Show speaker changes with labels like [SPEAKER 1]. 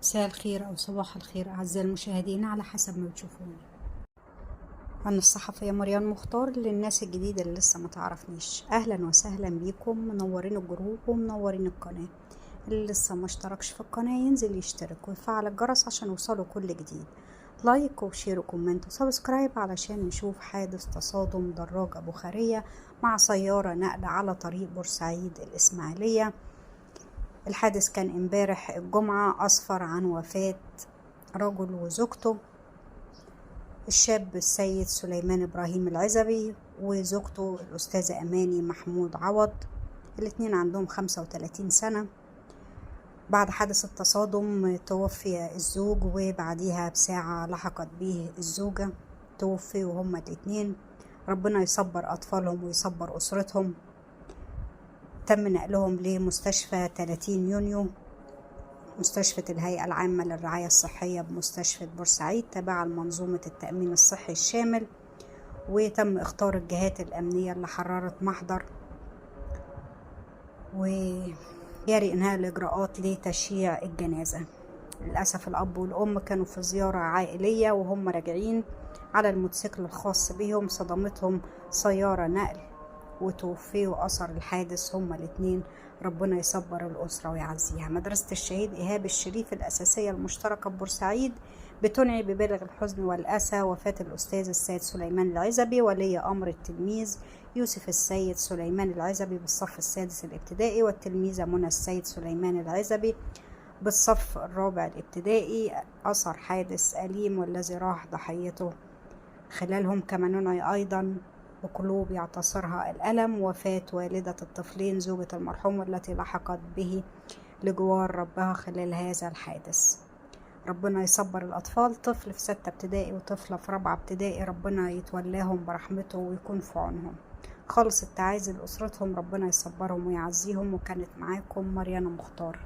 [SPEAKER 1] مساء الخير أو صباح الخير أعزائي المشاهدين على حسب ما بتشوفوني. أنا الصحفية مريان مختار. للناس الجديدة اللي لسه ما تعرفنيش، أهلا وسهلا بيكم، منورين الجروب ومنورين القناة. اللي لسه ما اشتركش في القناة ينزل يشترك ويفعل الجرس عشان يوصله كل جديد. لايك وشير وكومنت وسبسكرايب علشان نشوف حادث تصادم دراجة بخارية مع سيارة نقل على طريق بورسعيد الإسماعيلية. الحادث كان امبارح الجمعة، أسفر عن وفاة رجل وزوجته، الشاب السيد سليمان إبراهيم العزبي وزوجته الأستاذة أماني محمود عوض. الاتنين عندهم 35 سنة. بعد حادث التصادم توفي الزوج، وبعديها بساعة لحقت به الزوجة. توفوا هما الاتنين، ربنا يصبر أطفالهم ويصبر أسرتهم. تم نقلهم لمستشفى 30 يونيو، مستشفى الهيئة العامة للرعاية الصحية بمستشفى بورسعيد تابعة لمنظومة التأمين الصحي الشامل. وتم اختار الجهات الأمنية اللي حررت محضر، وجاري إنهاء الإجراءات لتشييع الجنازة. للأسف الأب والأم كانوا في زيارة عائلية، وهم راجعين على الموتوسيكل الخاص بهم صدمتهم سيارة نقل وتوفيوا أثر الحادث هما الاتنين. ربنا يصبر الأسرة ويعزيها. مدرسة الشهيد إيهاب الشريف الأساسية المشتركة ببورسعيد بتنعي ببالغ الحزن والأسى وفاة الأستاذ السيد سليمان العزبي ولي أمر التلميذ يوسف السيد سليمان العزبي بالصف السادس الابتدائي، والتلميذة منى السيد سليمان العزبي بالصف الرابع الابتدائي. أثر حادث أليم والذي راح ضحيته خلالهم. كما ننعي أيضا بقلوب يعتصرها الألم وفاة والدة الطفلين زوجة المرحوم التي لحقت به لجوار ربها خلال هذا الحادث. ربنا يصبر الأطفال، طفل في 6 ابتدائي وطفلة في 4 ابتدائي، ربنا يتولاهم برحمته ويكون في عونهم. خالص التعازي لأسرتهم، ربنا يصبرهم ويعزيهم. وكانت معاكم مريان مختار.